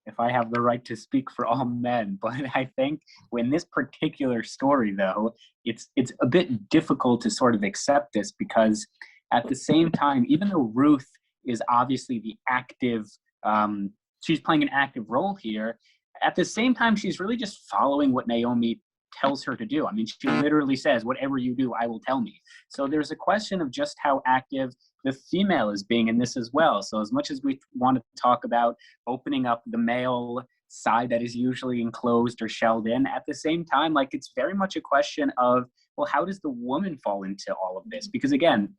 if I have the right to speak for all men, but I think in this particular story, though, it's a bit difficult to sort of accept this because at the same time, even though Ruth is obviously the active, she's playing an active role here, at the same time, she's really just following what Naomi tells her to do. I mean, she literally says, whatever you do, I will tell me. So there's a question of just how active the female is being in this as well. So as much as we want to talk about opening up the male side that is usually enclosed or shelled in, at the same time, like it's very much a question of, well, how does the woman fall into all of this? Because again,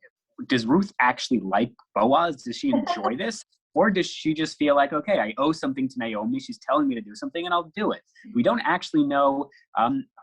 does Ruth actually like Boaz? Does she enjoy this? Or does she just feel like, okay, I owe something to Naomi. She's telling me to do something and I'll do it. We don't actually know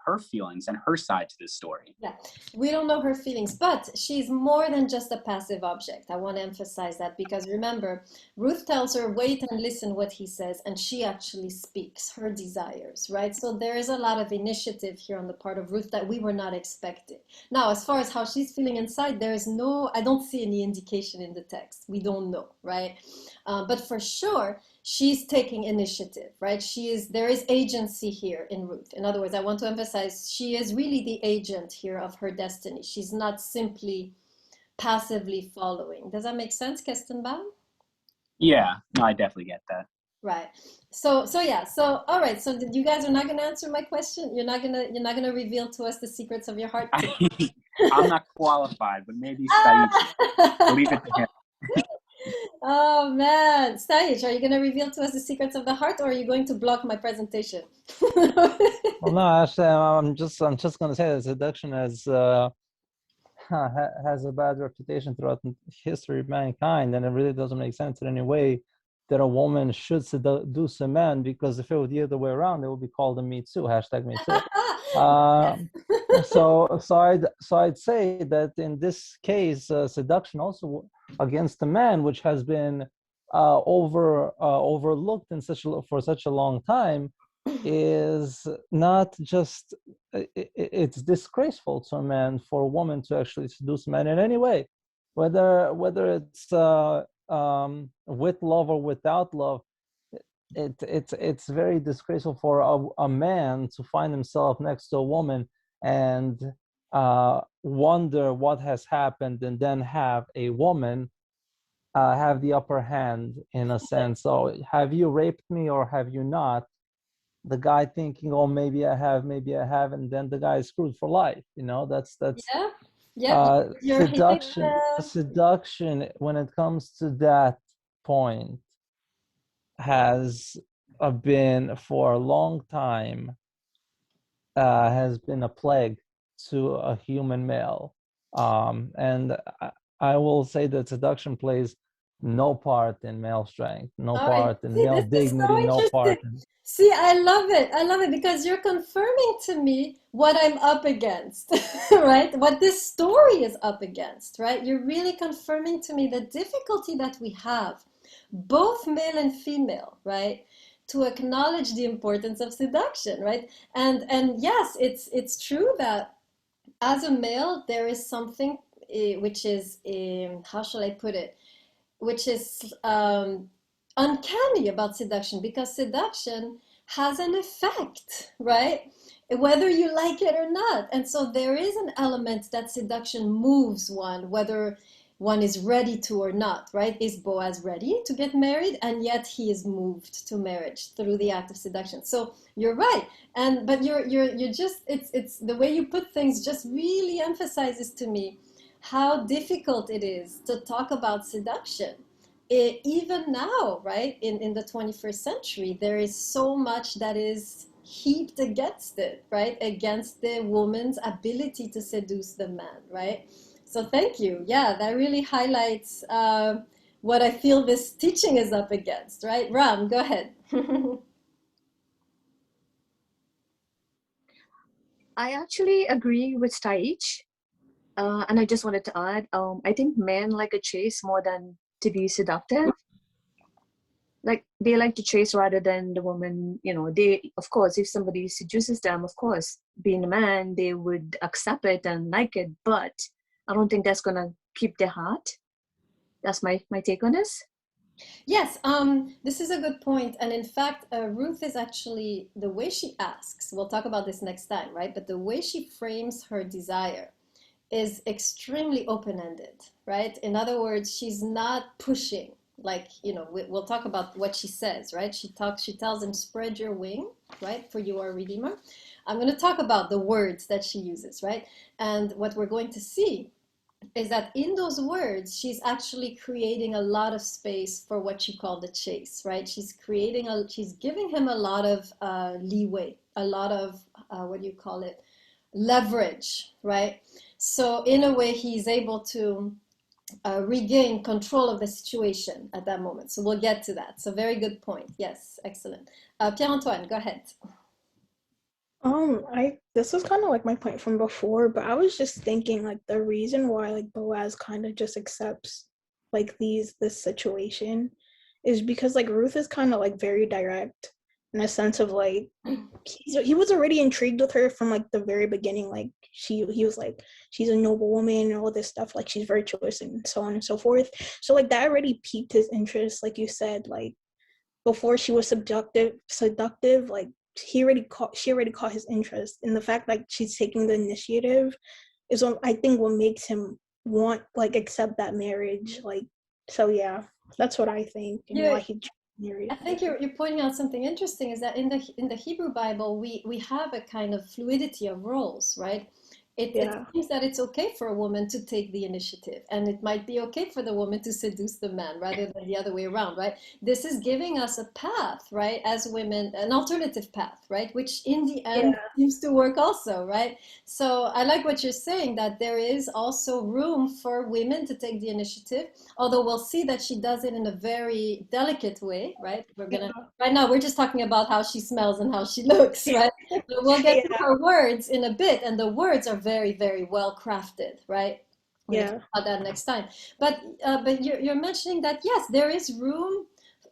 her feelings and her side to this story. Yeah, we don't know her feelings, but she's more than just a passive object. I want to emphasize that because remember, Ruth tells her, wait and listen what he says, and she actually speaks her desires, right? So there is a lot of initiative here on the part of Ruth that we were not expecting. Now, as far as how she's feeling inside, there is I don't see any indication in the text. We don't know, right? But for sure, she's taking initiative, right? There is agency here in Ruth. In other words, I want to emphasize, she is really the agent here of her destiny. She's not simply passively following. Does that make sense, Kestenbaum? Yeah, no, I definitely get that. Right. So yeah. So all right. So you guys are not gonna answer my question. You're not gonna reveal to us the secrets of your heart today. I'm not qualified, but maybe Saeed. We'll leave it to him. Oh man, Saich, are you gonna reveal to us the secrets of the heart, or are you going to block my presentation? Well, no, actually, I'm just gonna say that seduction has a bad reputation throughout history of mankind, and it really doesn't make sense in any way that a woman should seduce a man, because if it were the other way around, it would be called a Me Too, hashtag Me Too. So I'd say that in this case, seduction also against a man, which has been overlooked for such a long time, is not just it's disgraceful to a man for a woman to actually seduce a man in any way, whether it's with love or without love. It's very disgraceful for a man to find himself next to a woman and wonder what has happened, and then have a woman have the upper hand in a sense. So have you raped me or have you not? The guy thinking, oh, maybe I have, and then the guy is screwed for life. That's Yeah, yep. You're hitting seduction when it comes to that point has been for a long time has been a plague to a human male. And I will say that seduction plays no part in male strength, no All right. part in See, male this is so dignity, no interesting. part in. See, I love it. I love it because you're confirming to me what I'm up against, right? What this story is up against, right? You're really confirming to me the difficulty that we have, both male and female, right? To acknowledge the importance of seduction, right? And yes, it's true that as a male, there is something which is, how shall I put it? Which is uncanny about seduction, because seduction has an effect, right? Whether you like it or not. And so there is an element that seduction moves one, whether one is ready to or not, right? Is Boaz ready to get married? And yet he is moved to marriage through the act of seduction. So you're right. But you're just, it's the way you put things just really emphasizes to me how difficult it is to talk about seduction. Even now, right, in the 21st century, there is so much that is heaped against it, right, against the woman's ability to seduce the man, right? So thank you. Yeah, that really highlights what I feel this teaching is up against, right? Ram, go ahead. I actually agree with Taich. And I just wanted to add, I think men like a chase more than to be seductive. Like they like to chase rather than the woman, they, of course, if somebody seduces them, of course, being a man, they would accept it and like it, but I don't think that's gonna keep their heart. That's my take on this. Yes, this is a good point. And in fact, Ruth is actually, the way she asks, we'll talk about this next time, right? But the way she frames her desire is extremely open-ended, right? In other words, she's not pushing. Like, we'll talk about what she says, right? She tells him, spread your wing, right? For you are a redeemer. I'm going to talk about the words that she uses, right? And what we're going to see is that in those words, she's actually creating a lot of space for what you call the chase, right? She's giving him a lot of leeway, a lot of, what do you call it? Leverage, right? So in a way, he's able to regain control of the situation at that moment. So we'll get to that. So very good point. Yes, excellent. Pierre-Antoine, go ahead. This was kind of like my point from before, but I was just thinking like the reason why like Boaz kind of just accepts like this situation is because like Ruth is kind of like very direct in a sense of like he was already intrigued with her from like the very beginning. Like he was like, she's a noble woman and all this stuff, like she's virtuous and so on and so forth. So like that already piqued his interest, like you said, like before she was seductive, like she already caught his interest. And the fact like she's taking the initiative is what I think what makes him want like accept that marriage. Like, so yeah, that's what I think and why he. married. I think you're pointing out something interesting is that in the Hebrew Bible we have a kind of fluidity of roles, right? It Yeah. seems that it's okay for a woman to take the initiative, and it might be okay for the woman to seduce the man rather than the other way around, right? This is giving us a path, right, as women, an alternative path, right, which in the end Yeah. seems to work also, right? So I like what you're saying, that there is also room for women to take the initiative, although we'll see that she does it in a very delicate way, right? Right now we're just talking about how she smells and how she looks, right? But we'll get to Yeah. her words in a bit, and the words are very, very well crafted, right? We're gonna Yeah. talk about that next time. But you're mentioning that yes, there is room.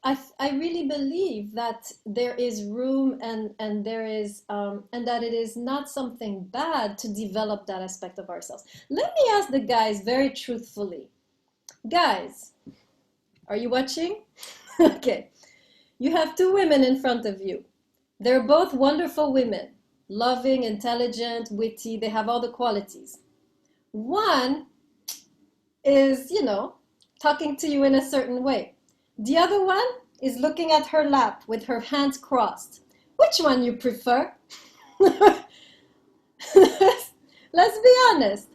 I really believe that there is room, and there is and that it is not something bad to develop that aspect of ourselves. Let me ask the guys very truthfully. Guys, are you watching? Okay. You have two women in front of you. They're both wonderful women, loving, intelligent, witty. They have all the qualities. One is, talking to you in a certain way. The other one is looking at her lap with her hands crossed. Which one you prefer? Let's be honest.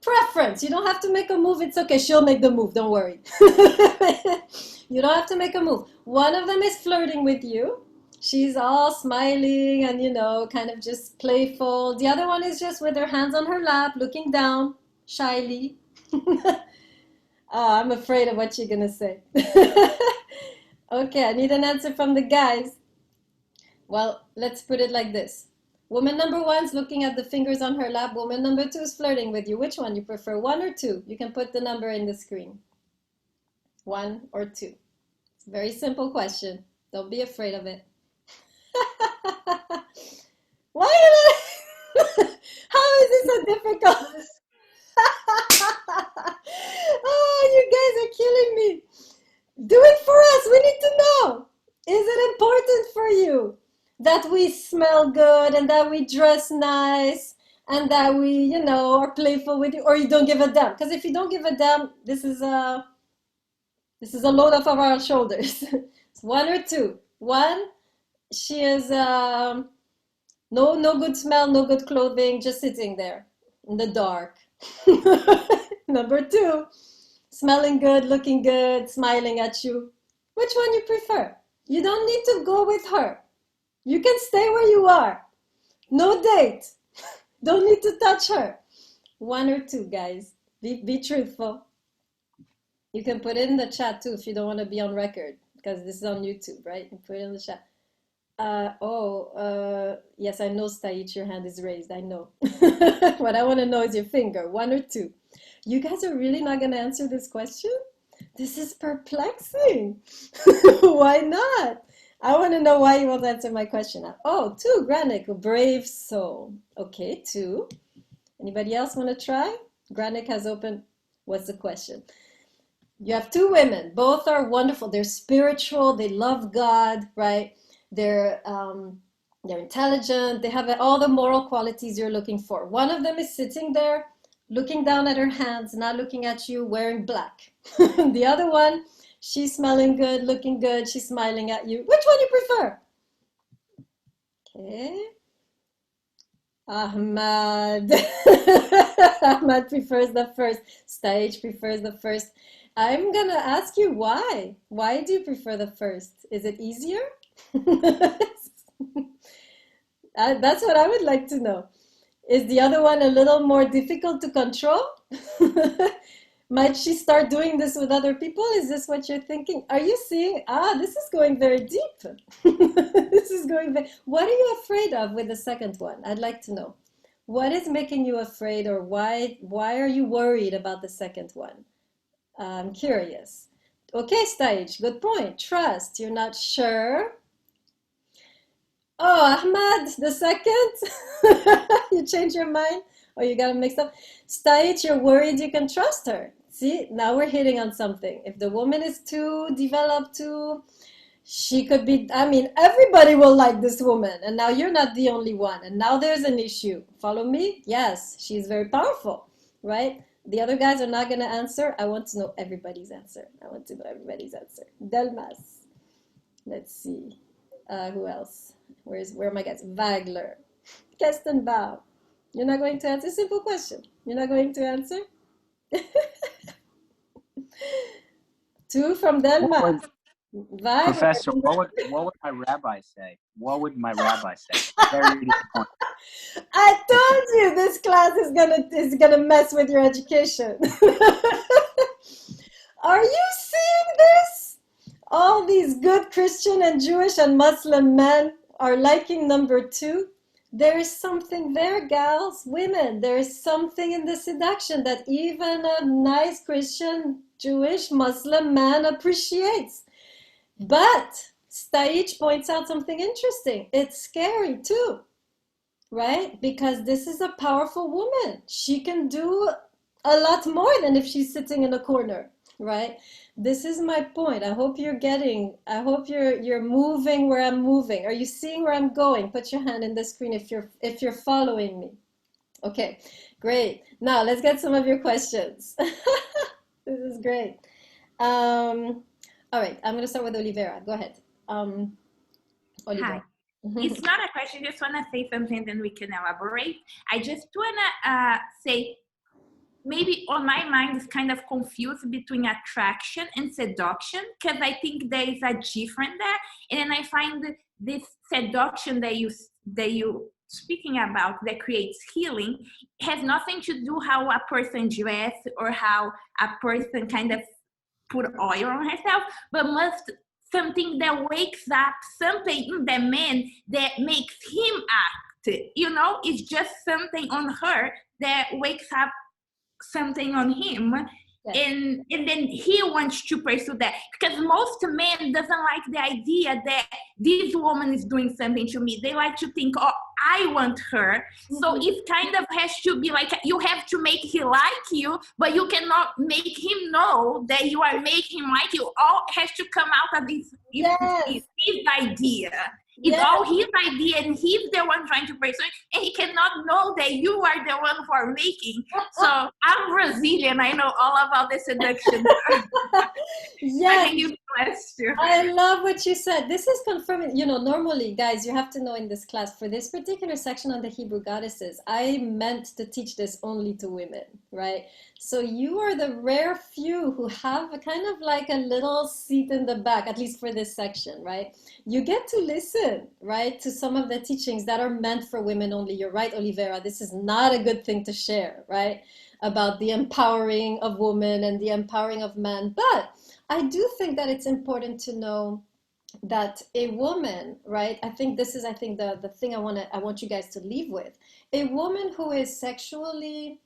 Preference. You don't have to make a move. It's okay. She'll make the move. Don't worry. You don't have to make a move. One of them is flirting with you. She's all smiling and, kind of just playful. The other one is just with her hands on her lap, looking down shyly. Oh, I'm afraid of what you're going to say. Okay, I need an answer from the guys. Well, let's put it like this. Woman number one's looking at the fingers on her lap. Woman number two is flirting with you. Which one you prefer, one or two? You can put the number in the screen. One or two. It's a very simple question. Don't be afraid of it. Why? How is this so difficult? Oh, you guys are killing me. Do it for us. We need to know. Is it important for you that we smell good and that we dress nice and that we, are playful with you, or you don't give a damn? Because if you don't give a damn, this is a load off of our shoulders. It's one or two. One, she is no good smell, no good clothing, just sitting there in the dark. Number two, smelling good, looking good, smiling at you. Which one you prefer? You don't need to go with her. You can stay where you are. No date. Don't need to touch her. One or two, guys. Be truthful. You can put it in the chat too if you don't want to be on record, because this is on YouTube, right? You put it in the chat. Yes, I know, Staich, your hand is raised. I know. What I want to know is your finger, one or two. You guys are really not going to answer this question? This is perplexing. Why not? I want to know why you won't answer my question now. Oh, two, Granik, a brave soul. Okay, two. Anybody else want to try? Granik has opened. What's the question? You have two women. Both are wonderful. They're spiritual. They love God, right? They're intelligent. They have all the moral qualities you're looking for. One of them is sitting there, looking down at her hands, not looking at you, wearing black. The other one, she's smelling good, looking good, she's smiling at you. Which one you prefer? Okay. Ahmad. Ahmad prefers the first. Stage prefers the first. I'm gonna ask you why. Why do you prefer the first? Is it easier? That's what I would like to know. Is the other one a little more difficult to control? Might she start doing this with other people? Is this what you're thinking? Are you seeing? This is going very deep. This is going very... What are you afraid of with the second one? I'd like to know. What is making you afraid, or why are you worried about the second one? I'm curious. Okay, Stage, good point. Trust, you're not sure. Oh, Ahmad, the second? You changed your mind? Or you got it mixed up? Stage, you're worried you can trust her. See, now we're hitting on something. If the woman is too developed, she could be, everybody will like this woman. And now you're not the only one. And now there's an issue. Follow me? Yes, she's very powerful, right? The other guys are not going to answer. I want to know everybody's answer. I want to know everybody's answer. Delmas. Let's see. Who else? Where are my guys? Wagler. Kestenbaum. You're not going to answer? Simple question. You're not going to answer? Two from Denmark. Wagler. Professor, what would my rabbi say? What would my rabbi say? Very disappointed. I told you this class is gonna mess with your education. Are you seeing this? All these good Christian and Jewish and Muslim men are liking number 2. There is something there, gals, women. There is something in the seduction that even a nice Christian, Jewish, Muslim man appreciates. But Staich points out something interesting. It's scary too, right? Because this is a powerful woman. She can do a lot more than if she's sitting in a corner, right? This is my point. I hope you're moving where I'm moving. Are you seeing where I'm going? Put your hand in the screen if you're following me. Okay, great. Now let's get some of your questions. This is great. All right, I'm going to start with Olivera. Go ahead. Olivera. Hi. It's not a question, just want to say something, then we can elaborate. I just want to say, maybe on my mind is kind of confused between attraction and seduction, because I think there is a difference there. And then I find this seduction that you speaking about that creates healing has nothing to do how a person dress or how a person kind of put oil on herself, but must something that wakes up something in the man that makes him act. It's just something on her that wakes up something on him. Yes. And then he wants to pursue that, because most men doesn't like the idea that this woman is doing something to me. They like to think, oh, I want her. Mm-hmm. So it kind of has to be like, you have to make him like you, but you cannot make him know that you are making him like you. All has to come out of his idea. It's all his idea, and he's the one trying to pursue it, and he cannot know that you are the one who are making. So I'm Brazilian. I know all about the seduction. Yes. I love what you said. This is confirming, normally, guys, you have to know in this class, for this particular section on the Hebrew goddesses, I meant to teach this only to women, right? So you are the rare few who have a kind of like a little seat in the back, at least for this section, right? You get to listen, right, to some of the teachings that are meant for women only. You're right, Olivera, this is not a good thing to share, right? About the empowering of women and the empowering of men. But I do think that it's important to know that a woman, right? I think the thing I want you guys to leave with. A woman who is sexually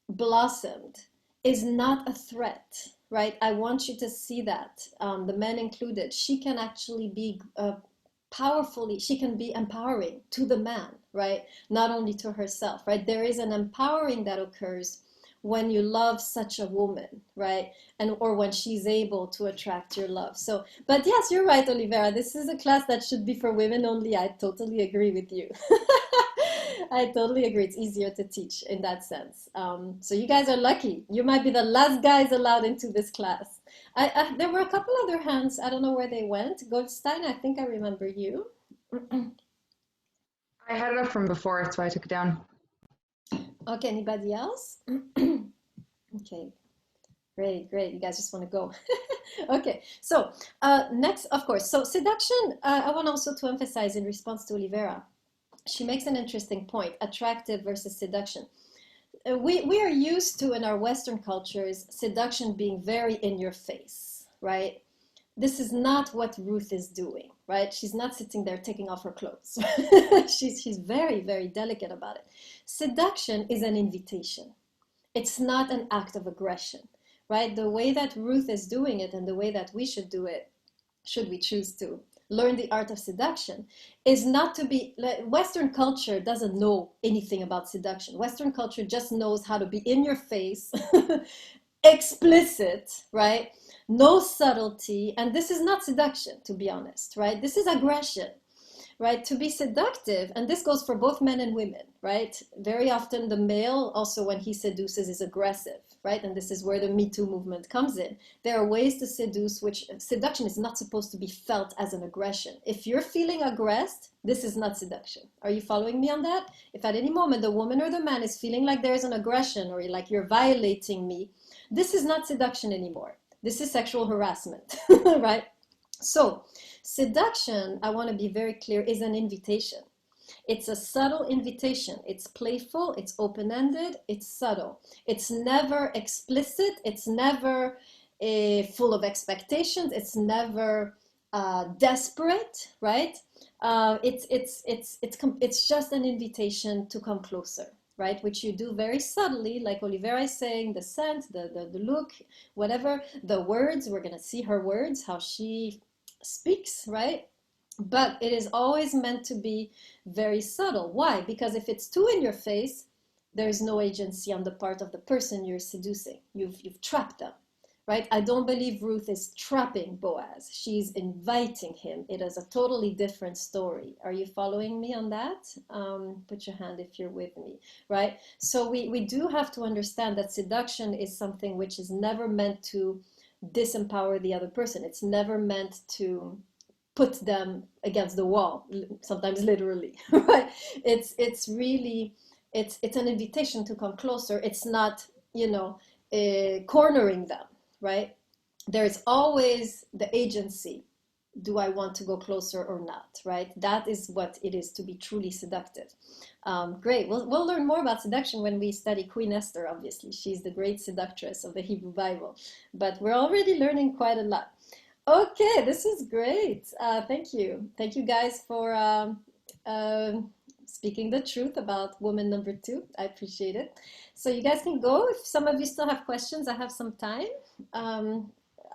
blossomed is not a threat, right? I want you to see that, the men included. She can actually be she can be empowering to the man, right? Not only to herself, right? There is an empowering that occurs when you love such a woman, right? Or when she's able to attract your love. So, but yes, you're right, Olivera. This is a class that should be for women only. I totally agree with you. I totally agree. It's easier to teach in that sense. So you guys are lucky. You might be the last guys allowed into this class. There were a couple other hands. I don't know where they went. Goldstein, I think I remember you. I had it up from before, so I took it down. Okay, anybody else? Okay, great. You guys just want to go. Okay, so next, of course, so seduction, I want also to emphasize in response to Olivera. She makes an interesting point, attractive versus seduction. We are used to, in our Western cultures, seduction being very in your face, right? This is not what Ruth is doing, right? She's not sitting there taking off her clothes. She's very, very delicate about it. Seduction is an invitation. It's not an act of aggression, right? The way that Ruth is doing it and the way that we should do it, should we choose to learn the art of seduction, is not to be, Western culture doesn't know anything about seduction. Western culture just knows how to be in your face, explicit, right? No subtlety. And this is not seduction, to be honest, right? This is aggression. right? To be seductive, and this goes for both men and women, right? Very often the male also when he seduces is aggressive, right? And this is where the Me Too movement comes in. There are ways to seduce which seduction is not supposed to be felt as an aggression. If you're feeling aggressed, this is not seduction. Are you following me on that? If at any moment the woman or the man is feeling like there is an aggression or like you're violating me, this is not seduction anymore. This is sexual harassment, right? So seduction, I want to be very clear, is an invitation. It's a subtle invitation. It's playful, it's open-ended, it's subtle. It's never explicit, it's never full of expectations, it's never desperate, right? It's just an invitation to come closer, right? Which you do very subtly, like Olivera is saying, the scent, the look, whatever, the words, we're gonna see her words, how she speaks, right? But it is always meant to be very subtle. Why? Because if it's too in your face, there's no agency on the part of the person you're seducing. You've trapped them, right? I don't believe Ruth is trapping Boaz. She's inviting him. It is a totally different story. Are you following me on that? Put your hand if you're with me, right? So we do have to understand that seduction is something which is never meant to disempower the other person. It's never meant to put them against the wall, sometimes literally, right? It's really, it's an invitation to come closer. It's not, cornering them, right? There's always the agency. Do I want to go closer or not, right? That is what it is to be truly seductive. Great, we'll learn more about seduction when we study Queen Esther, obviously. She's the great seductress of the Hebrew Bible, but we're already learning quite a lot. Okay, this is great. Thank you. Thank you guys for speaking the truth about woman number 2. I appreciate it. So you guys can go. If some of you still have questions, I have some time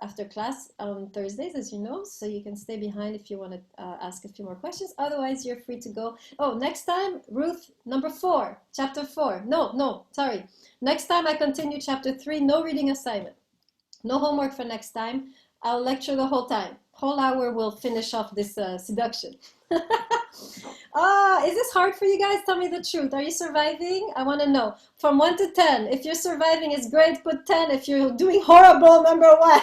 after class on Thursdays, as you know, so you can stay behind if you want to ask a few more questions. Otherwise, you're free to go. Oh, next time, Ruth, number 4, chapter 4. No, sorry. Next time I continue chapter 3, no reading assignment. No homework for next time. I'll lecture the whole time. Whole hour we'll finish off this seduction. Is this hard for you guys? Tell me the truth. Are you surviving? I want to know. From 1 to 10. If you're surviving, it's great. Put 10. If you're doing horrible, number 1.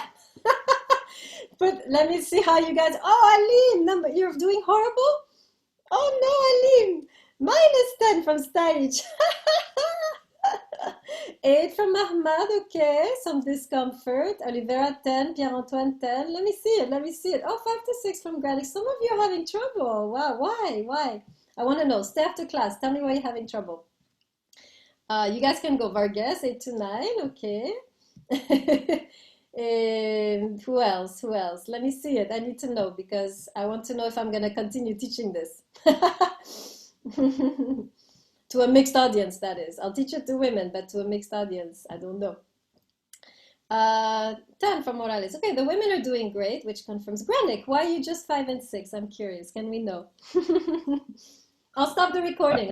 But let me see how you guys. Oh, Aline, you're doing horrible? Oh no, Aline. -10 from stage. 8 from Mahmoud, okay, some discomfort. Olivera 10, Pierre-Antoine 10. Let me see it. Oh, 5 to 6 from Granny. Some of you are having trouble. Wow, why? I want to know. Stay after class. Tell me why you're having trouble. You guys can go. Vargas 8 to 9, okay. Who else? Let me see it. I need to know because I want to know if I'm going to continue teaching this. To a mixed audience, that is. I'll teach it to women, but to a mixed audience, I don't know. 10 from Morales. Okay, the women are doing great, which confirms. Granik, why are you just 5 and 6? I'm curious. Can we know? I'll stop the recording.